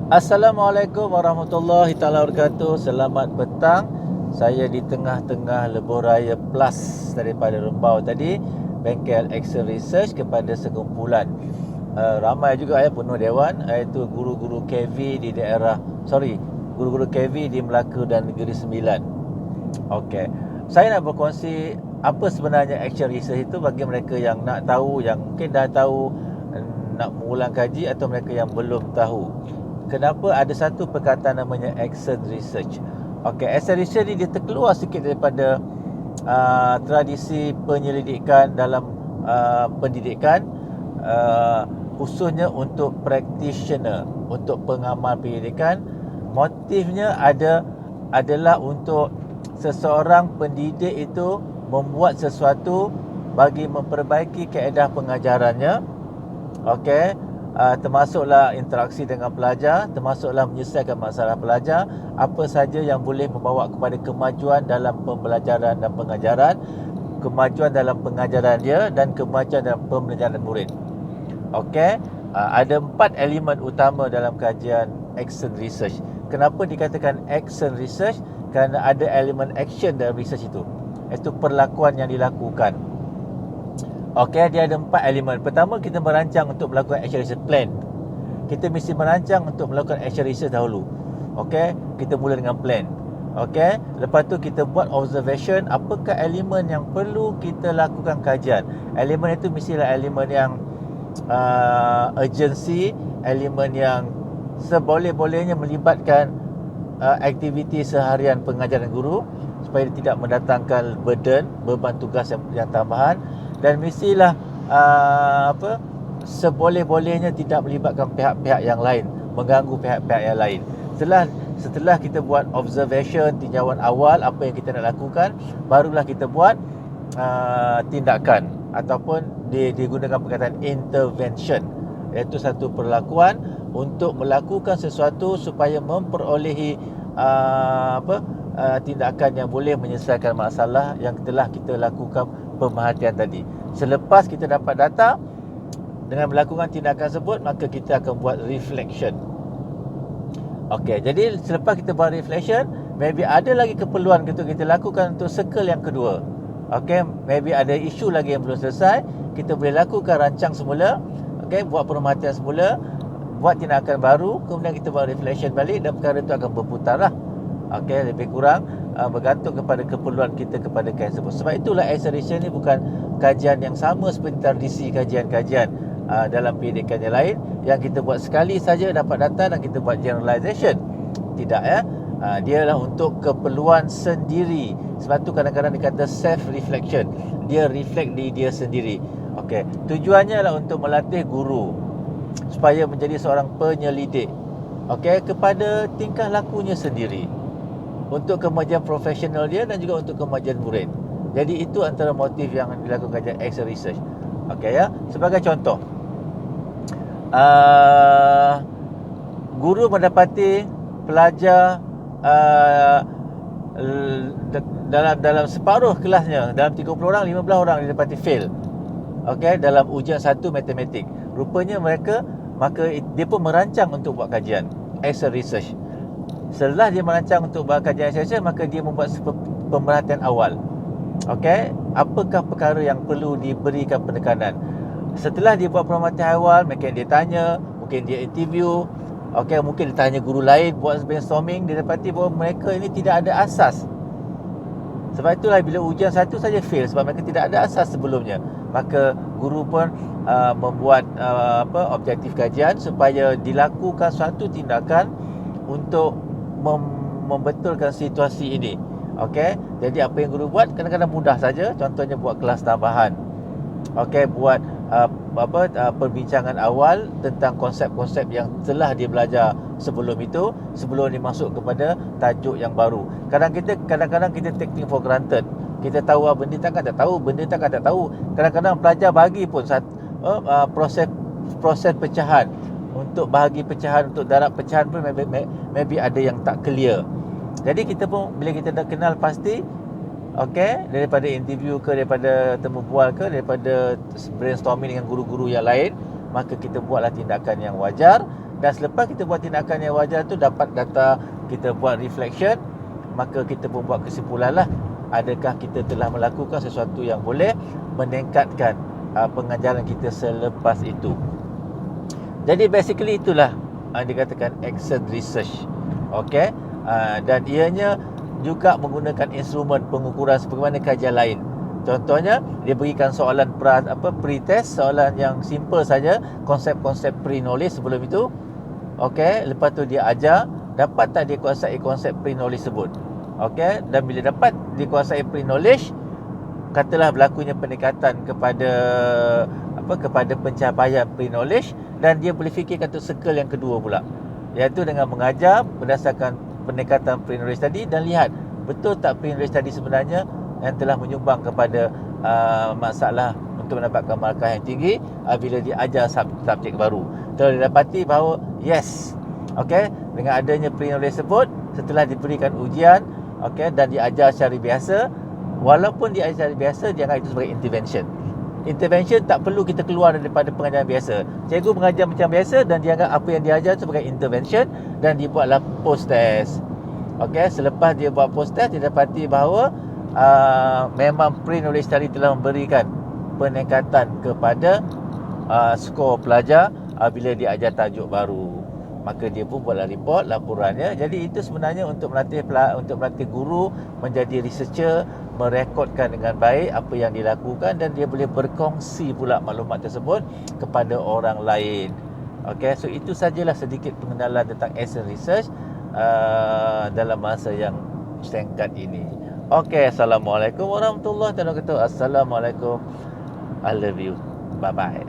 Assalamualaikum warahmatullahi taala wabarakatuh. Selamat petang. Saya di tengah-tengah lebuh raya plus daripada Rembau tadi, bengkel Excel Research kepada sekumpulan ramai juga penuh dewan, iaitu guru-guru KV di daerah guru-guru KV di Melaka dan Negeri Sembilan. Okey. Saya nak berkongsi apa sebenarnya Excel Research itu bagi mereka yang nak tahu, yang mungkin dah tahu, nak mengulang kaji, atau mereka yang belum tahu. Kenapa ada satu perkataan namanya Excel Research? Okey, Excel Research ni dia terkeluar sikit daripada tradisi penyelidikan dalam pendidikan, khususnya untuk practitioner, untuk pengamal pendidikan. Motifnya adalah untuk seseorang pendidik itu membuat sesuatu bagi memperbaiki kaedah pengajarannya. Okey, termasuklah interaksi dengan pelajar, termasuklah menyelesaikan masalah pelajar, apa saja yang boleh membawa kepada kemajuan dalam pembelajaran dan pengajaran, kemajuan dalam pengajaran dia dan kemajuan dalam pembelajaran murid. Okey, ada 4 elemen utama dalam kajian Excel Research. Kenapa dikatakan Excel Research? Kerana ada elemen action dalam research itu, iaitu perlakuan yang dilakukan. Okey, dia ada 4 elemen. Pertama, kita merancang untuk melakukan action research plan. Kita mesti merancang untuk melakukan action research dahulu. Okey, kita mula dengan plan. Okey, lepas tu kita buat observation, apakah elemen yang perlu kita lakukan kajian. Elemen itu mestilah elemen yang urgency, elemen yang seboleh-bolehnya melibatkan aktiviti seharian pengajaran guru, supaya tidak mendatangkan beban tugas yang tambahan. Dan mestilah seboleh-bolehnya tidak melibatkan pihak-pihak yang lain, mengganggu pihak-pihak yang lain. Setelah kita buat observation, tinjauan awal apa yang kita nak lakukan, barulah kita buat tindakan, ataupun digunakan perkataan intervention, iaitu satu perlakuan untuk melakukan sesuatu supaya memperolehi tindakan yang boleh menyelesaikan masalah yang telah kita lakukan pemerhatian tadi. Selepas kita dapat data, dengan melakukan tindakan tersebut, maka kita akan buat reflection. Okey, jadi selepas kita buat reflection, maybe ada lagi keperluan untuk kita lakukan untuk circle yang kedua. Okey, maybe ada isu lagi yang belum selesai, kita boleh lakukan rancang semula. Okey, buat pemerhatian semula, buat tindakan baru, kemudian kita buat reflection balik, dan perkara itu akan berputar lah. Okey, lebih kurang bergantung kepada keperluan kita kepada kes tersebut. Sebab itulah Excel Research ni bukan kajian yang sama seperti tradisi kajian-kajian dalam pendidikan yang lain, yang kita buat sekali saja dapat data dan kita buat generalization. Tidak, ya. Dia lah untuk keperluan sendiri. Sebab tu kadang-kadang dikata self-reflection. Dia reflect di dia sendiri. Okey, tujuannya lah untuk melatih guru supaya menjadi seorang penyelidik, okey, kepada tingkah lakunya sendiri, untuk kemajuan profesional dia dan juga untuk kemajuan murid. Jadi itu antara motif yang dilakukan kajian Excel Research. Okey, ya. Sebagai contoh, guru mendapati pelajar dalam separuh kelasnya, dalam 30 orang, 15 orang didapati fail, okey, dalam ujian 1 matematik. Rupanya maka dia pun merancang untuk buat kajian Excel Research. Setelah dia merancang untuk buat kajian Excel Research, maka dia membuat pemerhatian awal. Okey, apakah perkara yang perlu diberikan penekanan. Setelah dia buat pemerhatian awal, mungkin dia tanya, mungkin dia interview, okey, mungkin dia tanya guru lain, buat brainstorming. Dia dapati bahawa mereka ini tidak ada asas. Sebab itulah bila ujian 1 saja fail, sebab mereka tidak ada asas sebelumnya. Maka guru pun membuat objektif kajian supaya dilakukan suatu tindakan untuk membetulkan situasi ini. Okey, jadi apa yang guru buat kadang-kadang mudah saja. Contohnya buat kelas tambahan. Okey, buat perbincangan awal tentang konsep-konsep yang telah dia belajar sebelum itu, sebelum dia masuk kepada tajuk yang baru. Kadang-kadang kita take things for granted. Kita tahu benda takkan tak tahu, benda takkan tak tahu. Kadang-kadang pelajar bagi pun proses pecahan. Untuk bahagi pecahan, untuk darab pecahan pun maybe ada yang tak clear. Jadi kita pun bila kita dah kenal pasti, okey, daripada interview ke, daripada temu bual ke, daripada brainstorming dengan guru-guru yang lain, maka kita buatlah tindakan yang wajar Dan selepas kita buat tindakan yang wajar tu, dapat data, kita buat reflection, maka kita pun buat kesimpulan lah, adakah kita telah melakukan sesuatu yang boleh meningkatkan pengajaran kita selepas itu. Jadi basically itulah dikatakan action research. Okey, dan ianya juga menggunakan instrumen pengukuran sebagaimana kajian lain. Contohnya, dia berikan soalan pre-test, soalan yang simple saja, konsep-konsep pre-knowledge sebelum itu. Okey, lepas tu dia ajar, dapat tak dia kuasai konsep pre-knowledge sebut. Okey, dan bila dapat dikuasai pre-knowledge, katalah berlakunya pendekatan kepada kepada pencapaian pre-knowledge, dan dia boleh fikirkan untuk circle yang kedua pula, iaitu dengan mengajar berdasarkan pendekatan pre-knowledge tadi, dan lihat betul tak pre-knowledge tadi sebenarnya yang telah menyumbang kepada masalah untuk mendapatkan markah yang tinggi bila dia ajar subjek baru. Telah didapati bahawa yes, okey, dengan adanya pre-knowledge tersebut, setelah diberikan ujian, okey, dan diajar secara biasa, walaupun diajar secara biasa, dia anggap itu sebagai intervention. Intervention tak perlu kita keluar daripada pengajaran biasa. Cikgu mengajar macam biasa dan dia anggap apa yang diajar itu sebagai intervention, dan dibuatlah post test. Okey, selepas dia buat post test, dia dapati bahawa memang pre-knowledge tadi telah memberikan peningkatan kepada skor pelajar bila dia ajar tajuk baru. Maka dia pun buatlah report, laporannya. Jadi itu sebenarnya untuk melatih guru menjadi researcher, merekodkan dengan baik apa yang dilakukan, dan dia boleh berkongsi pula maklumat tersebut kepada orang lain. Okey, so itu sajalah sedikit pengenalan tentang action research dalam masa yang singkat ini. Okey, Assalamualaikum warahmatullahi wabarakatuh. Assalamualaikum. I love you. Bye bye.